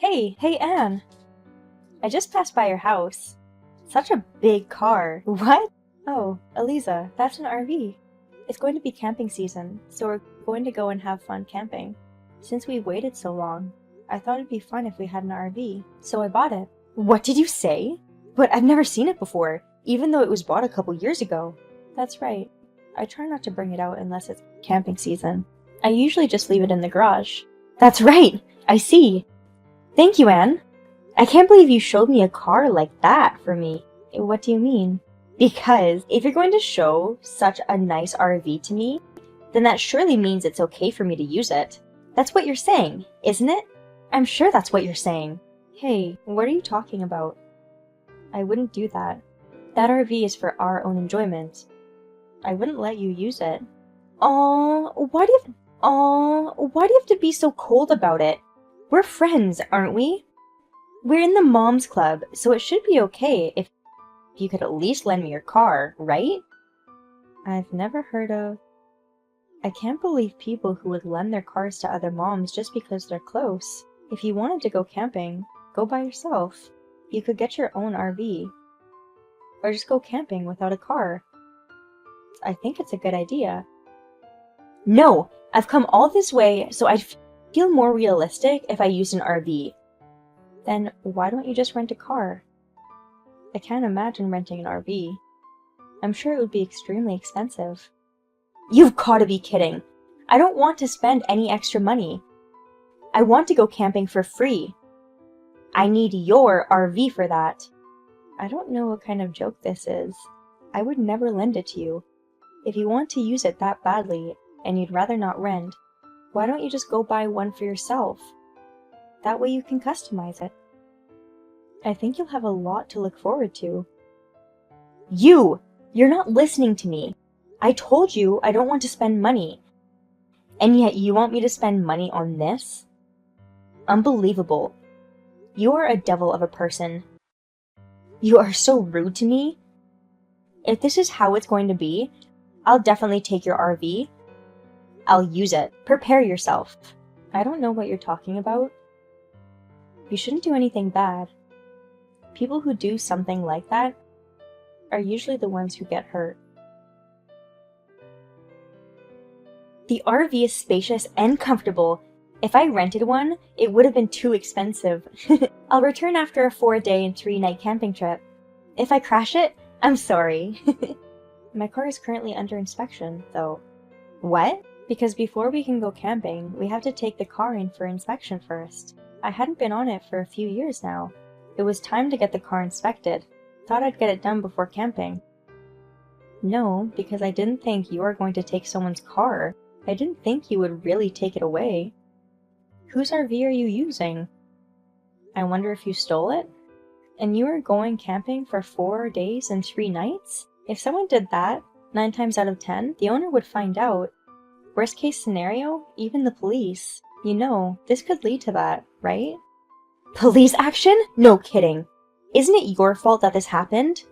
Hey Anne! I just passed by your house. Such a big car. What? Oh, Eliza, that's an RV. It's going to be camping season, so we're going to go and have fun camping. Since we waited so long, I thought it'd be fun if we had an RV, so I bought it. What did you say? But I've never seen it before, even though it was bought a couple years ago. That's right. I try not to bring it out unless it's camping season. I usually just leave it in the garage. That's right! I see! Thank you, Anne! I can't believe you showed me a car like that for me. What do you mean? Because if you're going to show such a nice RV to me, then that surely means it's okay for me to use it. That's what you're saying, isn't it? I'm sure that's what you're saying. Hey, what are you talking about? I wouldn't do that. That RV is for our own enjoyment. I wouldn't let you use it. Why do you have to be so cold about it? We're friends, aren't we? We're in the Moms Club, so it should be okay if you could at least lend me your car, right? I've never heard of... I can't believe people who would lend their cars to other moms just because they're close. If you wanted to go camping, go by yourself. You could get your own RV. Or just go camping without a car. I think it's a good idea. No! I've come all this way, so I'd feel more realistic if I used an RV. Then why don't you just rent a car? I can't imagine renting an RV. I'm sure it would be extremely expensive. You've gotta be kidding! I don't want to spend any extra money. I want to go camping for free. I need your RV for that. I don't know what kind of joke this is. I would never lend it to you. If you want to use it that badly, and you'd rather not rent, why don't you just go buy one for yourself? That way you can customize it. I think you'll have a lot to look forward to. You're not listening to me. I told you I don't want to spend money. And yet you want me to spend money on this? Unbelievable. You are a devil of a person. You are so rude to me. If this is how it's going to be, I'll definitely take your RV. I'll use it. Prepare yourself. I don't know what you're talking about. You shouldn't do anything bad. People who do something like that are usually the ones who get hurt. The RV is spacious and comfortable. If I rented one, it would have been too expensive. I'll return after a 4-day and 3-night camping trip. If I crash it, I'm sorry. My car is currently under inspection, though. What? Because before we can go camping, we have to take the car in for inspection first. I hadn't been on it for a few years now. It was time to get the car inspected. Thought I'd get it done before camping. No, because I didn't think you were going to take someone's car. I didn't think you would really take it away. Whose RV are you using? I wonder if you stole it? And you were going camping for 4 days and 3 nights? If someone did that, 9 times out of 10, the owner would find out. Worst case scenario, even the police. You know, this could lead to that, right? Police action? No kidding. Isn't it your fault that this happened?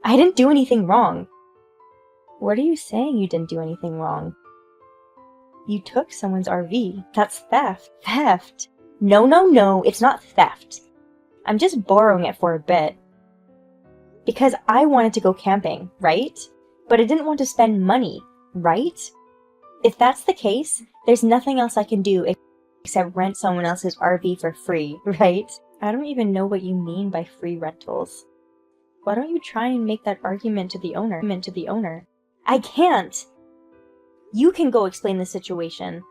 I didn't do anything wrong. What are you saying you didn't do anything wrong? You took someone's RV. That's theft. Theft. No, it's not theft. I'm just borrowing it for a bit. Because I wanted to go camping, right? But I didn't want to spend money, right? If that's the case, there's nothing else I can do except rent someone else's RV for free, right? I don't even know what you mean by free rentals. Why don't you try and make that argument to the owner? I can't! You can go explain the situation.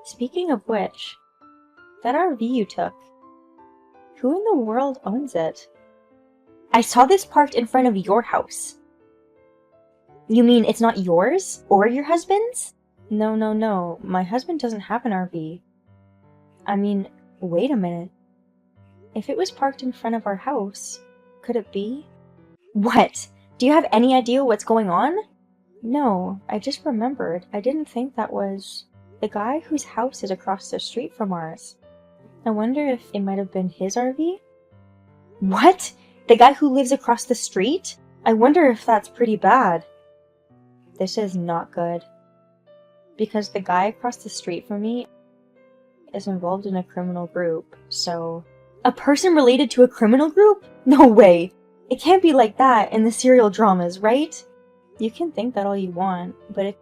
Speaking of which, that RV you took, who in the world owns it? I saw this parked in front of your house. You mean it's not yours? Or your husband's? No. My husband doesn't have an RV. I mean, wait a minute. If it was parked in front of our house, could it be? What? Do you have any idea what's going on? No, I just remembered. I didn't think that was the guy whose house is across the street from ours. I wonder if it might have been his RV? What? The guy who lives across the street? I wonder if that's pretty bad. This is not good. Because the guy across the street from me is involved in a criminal group, so... A person related to a criminal group? No way! It can't be like that in the serial dramas, right? You can think that all you want, but it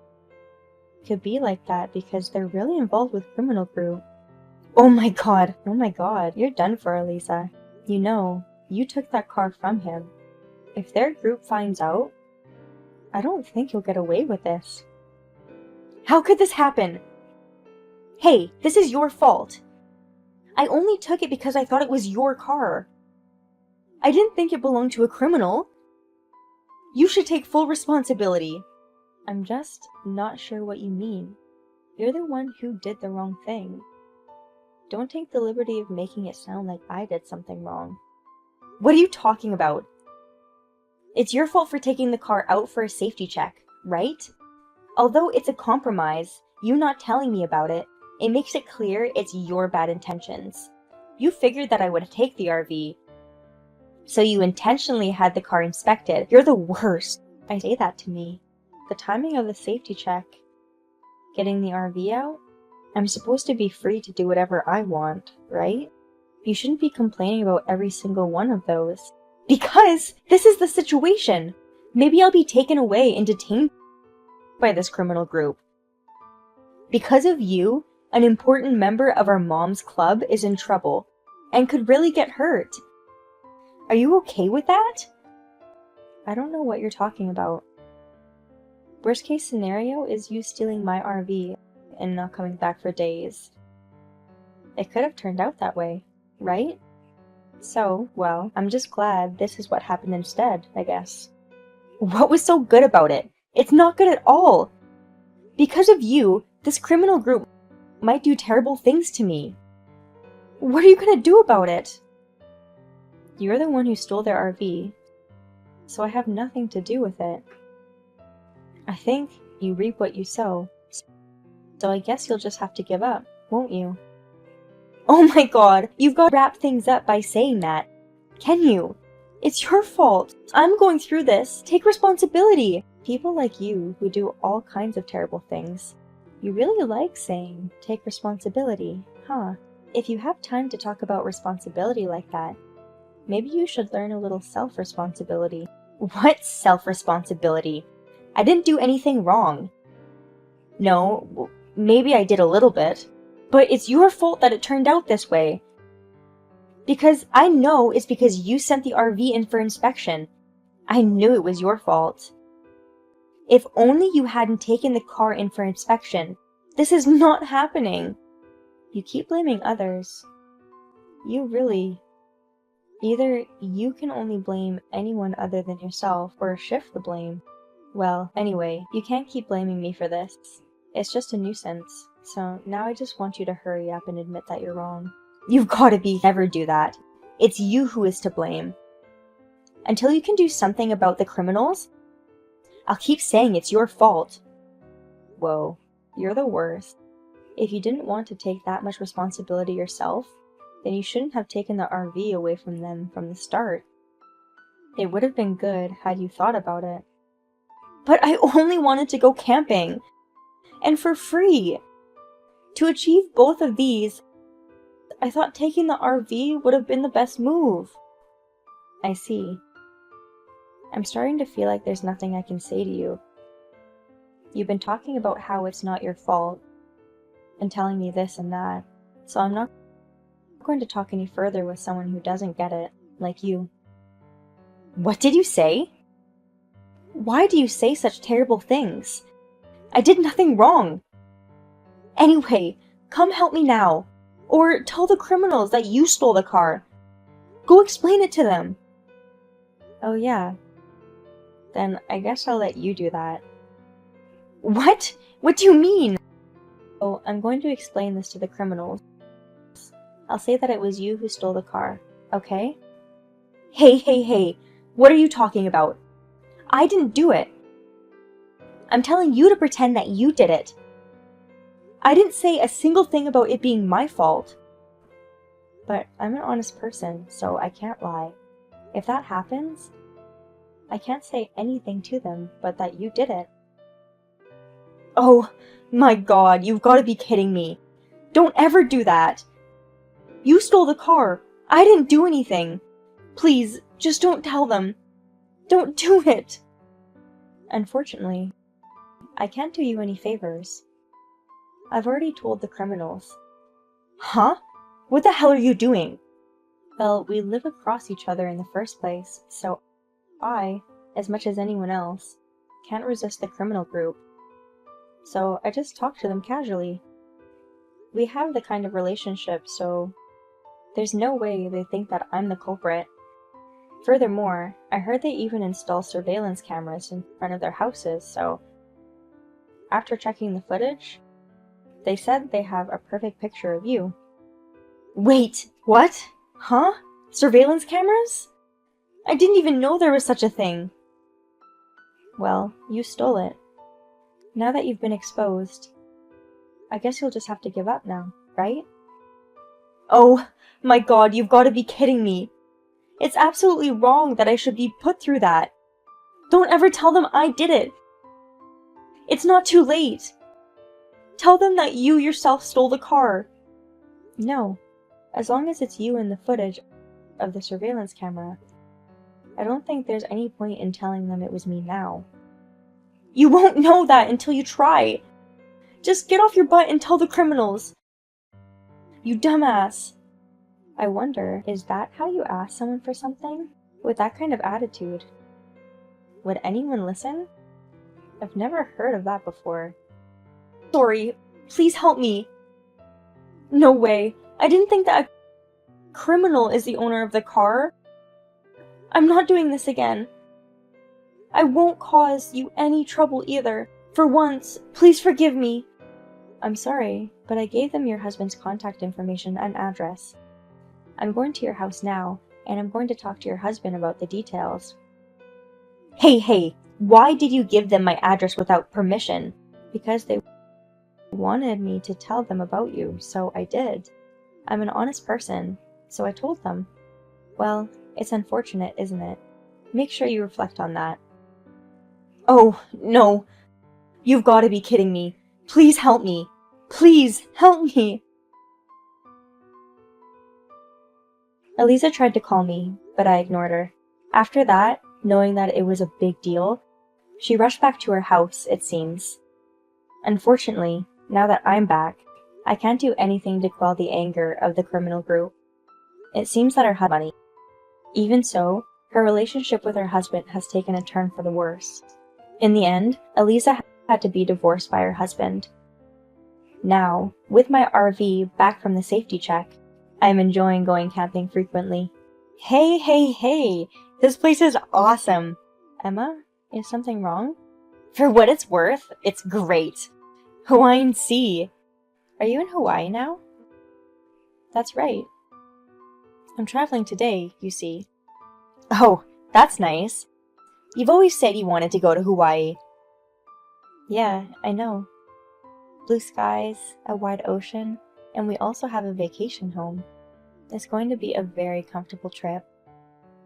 could be like that because they're really involved with criminal group. Oh my god, you're done for, Elisa. You know, you took that car from him. If their group finds out, I don't think you'll get away with this. How could this happen? Hey, this is your fault. I only took it because I thought it was your car. I didn't think it belonged to a criminal. You should take full responsibility. I'm just not sure what you mean. You're the one who did the wrong thing. Don't take the liberty of making it sound like I did something wrong. What are you talking about? It's your fault for taking the car out for a safety check, right? Although it's a compromise, you not telling me about it, it makes it clear it's your bad intentions. You figured that I would take the RV, so you intentionally had the car inspected. You're the worst. I say that to me. The timing of the safety check, getting the RV out, I'm supposed to be free to do whatever I want, right? You shouldn't be complaining about every single one of those. Because this is the situation. Maybe I'll be taken away and detained by this criminal group. Because of you, an important member of our mom's club is in trouble and could really get hurt. Are you okay with that? I don't know what you're talking about. Worst case scenario is you stealing my RV and not coming back for days. It could have turned out that way, right? So, well, I'm just glad this is what happened instead, I guess. What was so good about it? It's not good at all! Because of you, this criminal group might do terrible things to me. What are you gonna do about it? You're the one who stole their RV, so I have nothing to do with it. I think you reap what you sow, so I guess you'll just have to give up, won't you? Oh my god, you've got to wrap things up by saying that. Can you? It's your fault. I'm going through this. Take responsibility. People like you who do all kinds of terrible things. You really like saying, take responsibility, huh? If you have time to talk about responsibility like that, maybe you should learn a little self-responsibility. What self-responsibility? I didn't do anything wrong. No, maybe I did a little bit. But it's your fault that it turned out this way. Because I know it's because you sent the RV in for inspection. I knew it was your fault. If only you hadn't taken the car in for inspection. This is not happening. You keep blaming others. You really... Either you can only blame anyone other than yourself, or shift the blame. Well, anyway, you can't keep blaming me for this. It's just a nuisance. So now I just want you to hurry up and admit that you're wrong. You've gotta be. Never do that. It's you who is to blame. Until you can do something about the criminals, I'll keep saying it's your fault. Whoa, you're the worst. If you didn't want to take that much responsibility yourself, then you shouldn't have taken the RV away from them from the start. It would have been good had you thought about it. But I only wanted to go camping! And for free! To achieve both of these, I thought taking the RV would have been the best move. I see. I'm starting to feel like there's nothing I can say to you. You've been talking about how it's not your fault, and telling me this and that, so I'm not going to talk any further with someone who doesn't get it, like you. What did you say? Why do you say such terrible things? I did nothing wrong. Anyway, come help me now. Or tell the criminals that you stole the car. Go explain it to them. Oh yeah. Then I guess I'll let you do that. What? What do you mean? Oh, I'm going to explain this to the criminals. I'll say that it was you who stole the car, okay? Hey, what are you talking about? I didn't do it. I'm telling you to pretend that you did it. I didn't say a single thing about it being my fault. But I'm an honest person, so I can't lie. If that happens, I can't say anything to them but that you did it. Oh my god, you've got to be kidding me. Don't ever do that! You stole the car! I didn't do anything! Please, just don't tell them! Don't do it! Unfortunately, I can't do you any favors. I've already told the criminals. Huh? What the hell are you doing? Well, we live across each other in the first place, so I, as much as anyone else, can't resist the criminal group. So I just talked to them casually. We have the kind of relationship, so there's no way they think that I'm the culprit. Furthermore, I heard they even install surveillance cameras in front of their houses, so after checking the footage, they said they have a perfect picture of you. Wait, what? Huh? Surveillance cameras? I didn't even know there was such a thing. Well, you stole it. Now that you've been exposed, I guess you'll just have to give up now, right? Oh my god, you've got to be kidding me. It's absolutely wrong that I should be put through that. Don't ever tell them I did it. It's not too late. Tell them that you yourself stole the car. No, as long as it's you in the footage of the surveillance camera, I don't think there's any point in telling them it was me now. You won't know that until you try. Just get off your butt and tell the criminals. You dumbass. I wonder, is that how you ask someone for something? With that kind of attitude? Would anyone listen? I've never heard of that before. Sorry, please help me. No way. I didn't think that a criminal is the owner of the car. I'm not doing this again. I won't cause you any trouble either. For once, please forgive me. I'm sorry, but I gave them your husband's contact information and address. I'm going to your house now, and I'm going to talk to your husband about the details. Hey, why did you give them my address without permission? Because they wanted me to tell them about you, so I did. I'm an honest person, so I told them. Well, it's unfortunate, isn't it? Make sure you reflect on that. Oh, no. You've got to be kidding me. Please help me. Please help me. Eliza tried to call me, but I ignored her. After that, knowing that it was a big deal, she rushed back to her house, it seems. Unfortunately, now that I'm back, I can't do anything to quell the anger of the criminal group. It seems that her husband has money. Even so, her relationship with her husband has taken a turn for the worse. In the end, Eliza had to be divorced by her husband. Now, with my RV back from the safety check, I'm enjoying going camping frequently. Hey, this place is awesome. Emma, is something wrong? For what it's worth, it's great. Hawaiian Sea. Are you in Hawaii now? That's right. I'm traveling today, you see. Oh, that's nice. You've always said you wanted to go to Hawaii. Yeah, I know. Blue skies, a wide ocean, and we also have a vacation home. It's going to be a very comfortable trip.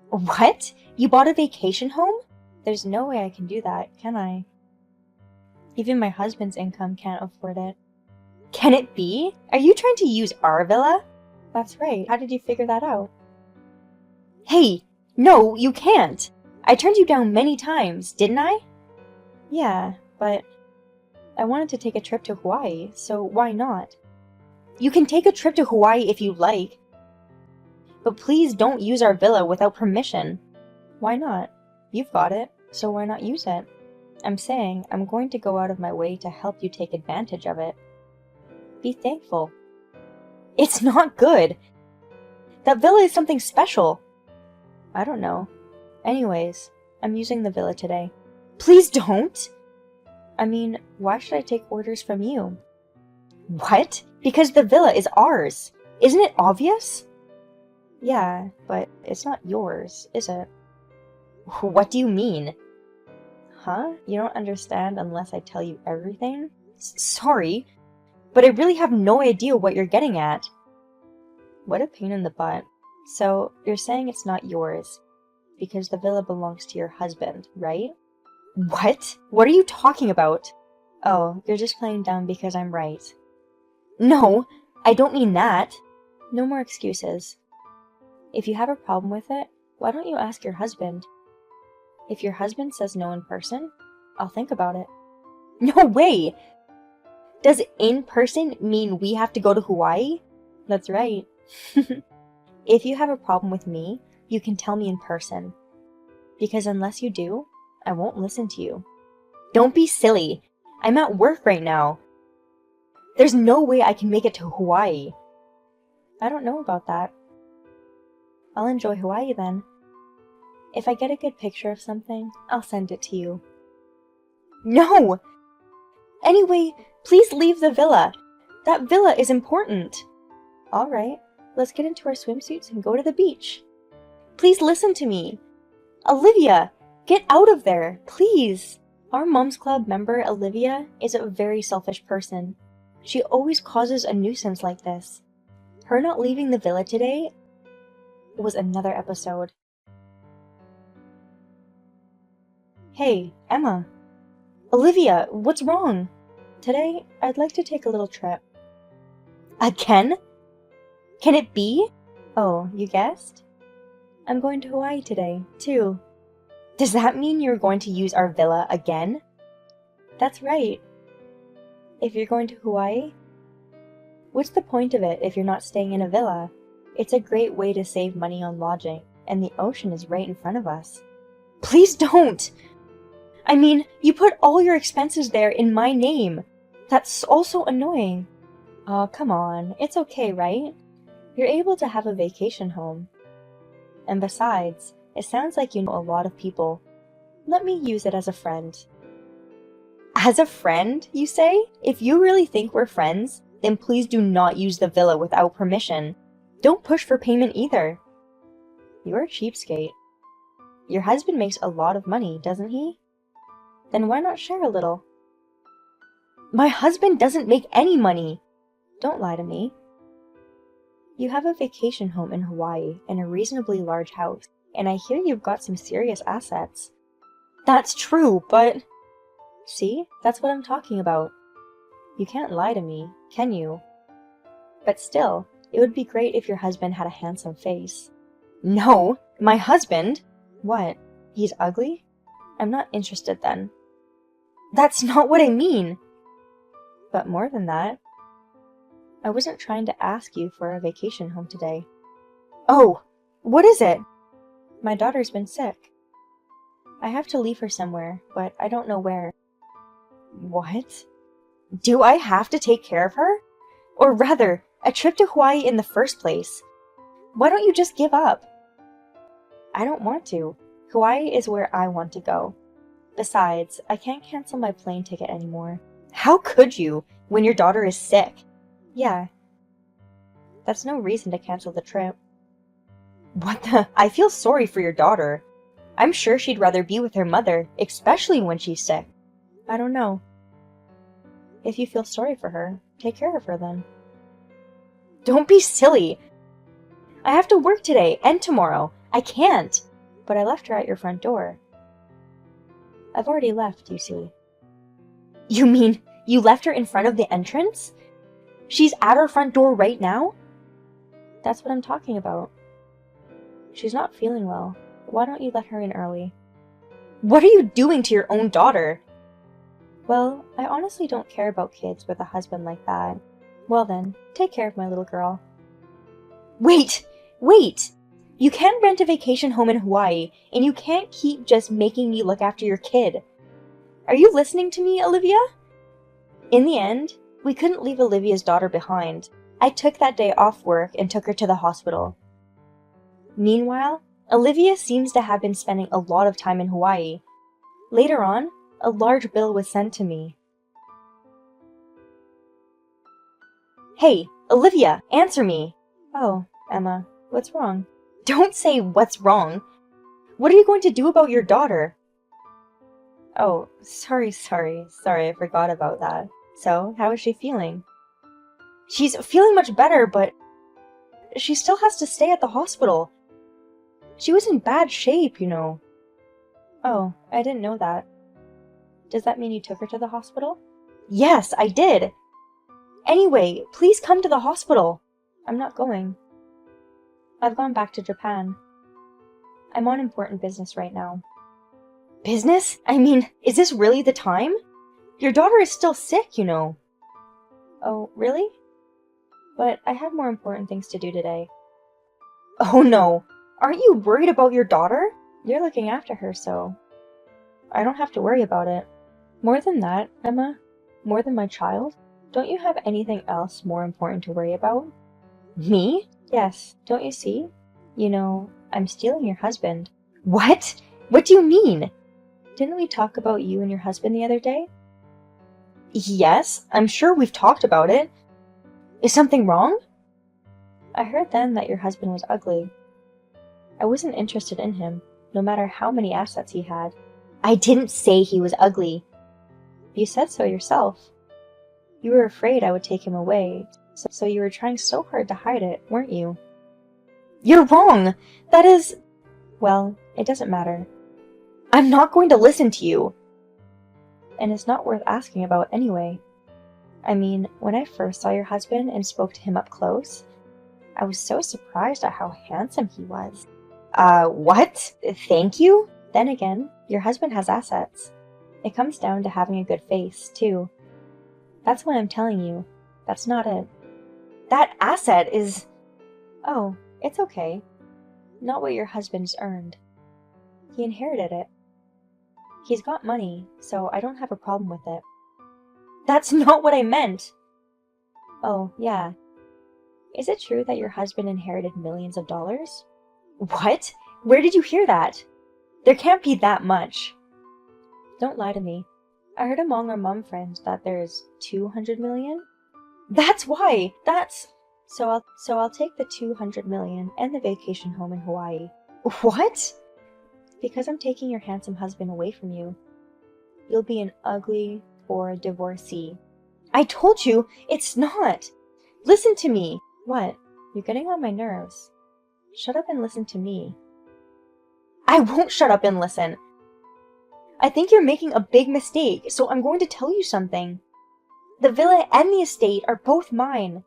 What? You bought a vacation home? There's no way I can do that, can I? Even my husband's income can't afford it. Can it be? Are you trying to use our villa? That's right. How did you figure that out? Hey, no, you can't. I turned you down many times, didn't I? Yeah, but I wanted to take a trip to Hawaii, so why not? You can take a trip to Hawaii if you like, but please don't use our villa without permission. Why not? You've got it, so why not use it? I'm saying I'm going to go out of my way to help you take advantage of it. Be thankful. It's not good. That villa is something special. I don't know. Anyways, I'm using the villa today. Please don't! I mean, why should I take orders from you? What? Because the villa is ours. Isn't it obvious? Yeah, but it's not yours, is it? What do you mean? Huh? You don't understand unless I tell you everything? Sorry, but I really have no idea what you're getting at. What a pain in the butt. So, you're saying it's not yours, because the villa belongs to your husband, right? What? What are you talking about? Oh, you're just playing dumb because I'm right. No, I don't mean that. No more excuses. If you have a problem with it, why don't you ask your husband? If your husband says no in person, I'll think about it. No way! Does in person mean we have to go to Hawaii? That's right. If you have a problem with me, you can tell me in person. Because unless you do, I won't listen to you. Don't be silly. I'm at work right now. There's no way I can make it to Hawaii. I don't know about that. I'll enjoy Hawaii then. If I get a good picture of something, I'll send it to you. No! Anyway, please leave the villa. That villa is important. All right, let's get into our swimsuits and go to the beach. Please listen to me. Olivia, get out of there, please. Our Moms Club member, Olivia, is a very selfish person. She always causes a nuisance like this. Her not leaving the villa today was another episode. Hey, Emma. Olivia, what's wrong? Today, I'd like to take a little trip. Again? Can it be? Oh, you guessed? I'm going to Hawaii today, too. Does that mean you're going to use our villa again? That's right. If you're going to Hawaii, what's the point of it if you're not staying in a villa? It's a great way to save money on lodging, and the ocean is right in front of us. Please don't! I mean, you put all your expenses there in my name. That's also annoying. Oh, come on. It's okay, right? You're able to have a vacation home. And besides, it sounds like you know a lot of people. Let me use it as a friend. As a friend, you say? If you really think we're friends, then please do not use the villa without permission. Don't push for payment either. You're a cheapskate. Your husband makes a lot of money, doesn't he? Then why not share a little? My husband doesn't make any money! Don't lie to me. You have a vacation home in Hawaii and a reasonably large house, and I hear you've got some serious assets. That's true, but... See? That's what I'm talking about. You can't lie to me, can you? But still, it would be great if your husband had a handsome face. No! My husband? What? He's ugly? I'm not interested then. That's not what I mean! But more than that, I wasn't trying to ask you for a vacation home today. Oh, what is it? My daughter's been sick. I have to leave her somewhere, but I don't know where. What? Do I have to take care of her? Or rather, a trip to Hawaii in the first place? Why don't you just give up? I don't want to. Hawaii is where I want to go. Besides, I can't cancel my plane ticket anymore. How could you, when your daughter is sick? Yeah. That's no reason to cancel the trip. What the? I feel sorry for your daughter. I'm sure she'd rather be with her mother, especially when she's sick. I don't know. If you feel sorry for her, take care of her then. Don't be silly! I have to work today and tomorrow. I can't. But I left her at your front door. I've already left, you see. You mean you left her in front of the entrance? She's at our front door right now? That's what I'm talking about. She's not feeling well. Why don't you let her in early? What are you doing to your own daughter? Well, I honestly don't care about kids with a husband like that. Well then, take care of my little girl. Wait! Wait! You can't rent a vacation home in Hawaii, and you can't keep just making me look after your kid. Are you listening to me, Olivia? In the end, we couldn't leave Olivia's daughter behind. I took that day off work and took her to the hospital. Meanwhile, Olivia seems to have been spending a lot of time in Hawaii. Later on, a large bill was sent to me. Hey, Olivia, answer me! Oh, Emma, what's wrong? Don't say what's wrong! What are you going to do about your daughter? Oh, sorry, I forgot about that. So, how is she feeling? She's feeling much better, but she still has to stay at the hospital. She was in bad shape, you know. Oh, I didn't know that. Does that mean you took her to the hospital? Yes, I did! Anyway, please come to the hospital. I'm not going. I've gone back to Japan. I'm on important business right now. Business? I mean, is this really the time? Your daughter is still sick, you know. Oh, really? But I have more important things to do today. Oh no, aren't you worried about your daughter? You're looking after her, so I don't have to worry about it. More than that, Emma, more than my child, don't you have anything else more important to worry about? Me? Yes, don't you see? You know, I'm stealing your husband. What? What do you mean? Didn't we talk about you and your husband the other day? Yes, I'm sure we've talked about it. Is something wrong? I heard then that your husband was ugly. I wasn't interested in him, no matter how many assets he had. I didn't say he was ugly. You said so yourself. You were afraid I would take him away, so you were trying so hard to hide it, weren't you? You're wrong! That is... Well, it doesn't matter. I'm not going to listen to you! And it's not worth asking about anyway. I mean, when I first saw your husband and spoke to him up close, I was so surprised at how handsome he was. What? Thank you? Then again, your husband has assets. It comes down to having a good face, too. That's why I'm telling you, that's not it. That asset is... Oh, it's okay. Not what your husband's earned. He inherited it. He's got money, so I don't have a problem with it. That's not what I meant! Oh, yeah. Is it true that your husband inherited millions of dollars? What? Where did you hear that? There can't be that much. Don't lie to me. I heard among our mom friends that there's 200 million? That's why! So I'll take the 200 million and the vacation home in Hawaii. What? Because I'm taking your handsome husband away from you. You'll be an ugly, poor divorcee. I told you, it's not! Listen to me! What? You're getting on my nerves. Shut up and listen to me. I won't shut up and listen! I think you're making a big mistake, so I'm going to tell you something. The villa and the estate are both mine.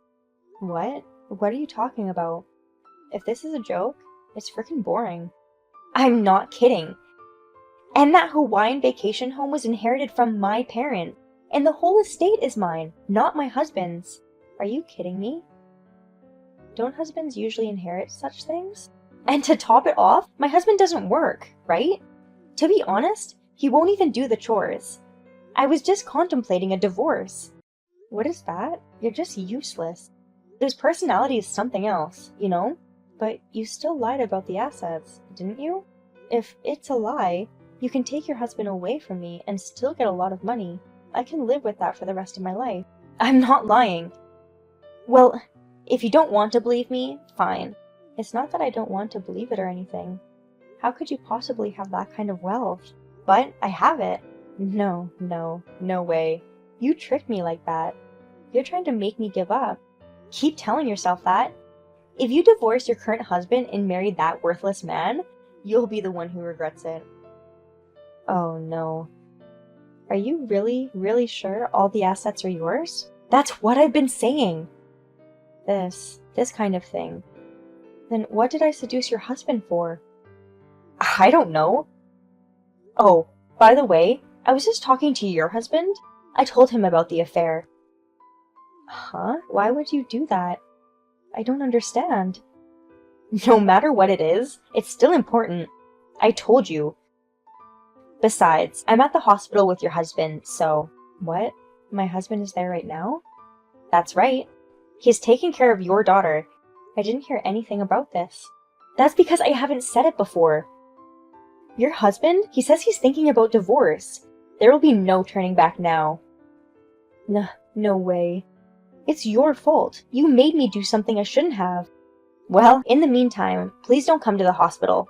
What? What are you talking about? If this is a joke, it's freaking boring. I'm not kidding. And that Hawaiian vacation home was inherited from my parent, and the whole estate is mine, not my husband's. Are you kidding me? Don't husbands usually inherit such things? And to top it off, my husband doesn't work, right? To be honest, he won't even do the chores. I was just contemplating a divorce. What is that? You're just useless. His personality is something else, you know? But you still lied about the assets, didn't you? If it's a lie, you can take your husband away from me and still get a lot of money. I can live with that for the rest of my life. I'm not lying. Well, if you don't want to believe me, fine. It's not that I don't want to believe it or anything. How could you possibly have that kind of wealth? But I have it. No way. You tricked me like that. You're trying to make me give up. Keep telling yourself that. If you divorce your current husband and marry that worthless man, you'll be the one who regrets it. Oh no. Are you really sure all the assets are yours? That's what I've been saying. This kind of thing. Then what did I seduce your husband for? I don't know. Oh, by the way, I was just talking to your husband. I told him about the affair. Huh? Why would you do that? I don't understand. No matter what it is, it's still important. I told you. Besides, I'm at the hospital with your husband, so... What? My husband is there right now? That's right. He's taking care of your daughter. I didn't hear anything about this. That's because I haven't said it before. Your husband? He says he's thinking about divorce. There will be no turning back now. No way. It's your fault. You made me do something I shouldn't have. Well, in the meantime, please don't come to the hospital.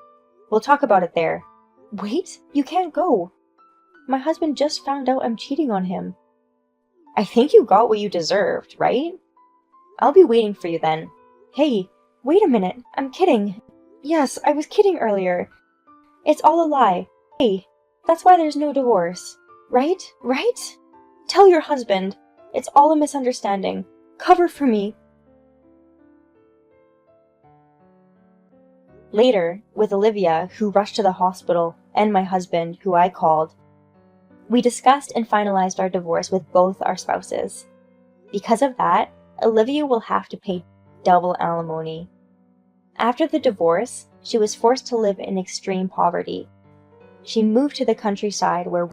We'll talk about it there. Wait, you can't go. My husband just found out I'm cheating on him. I think you got what you deserved, right? I'll be waiting for you then. Hey, wait a minute. I'm kidding. Yes, I was kidding earlier. It's all a lie. Hey, that's why there's no divorce. Right? Right? Tell your husband. It's all a misunderstanding. Cover for me! Later, with Olivia, who rushed to the hospital, and my husband, who I called, we discussed and finalized our divorce with both our spouses. Because of that, Olivia will have to pay double alimony. After the divorce, she was forced to live in extreme poverty. She moved to the countryside where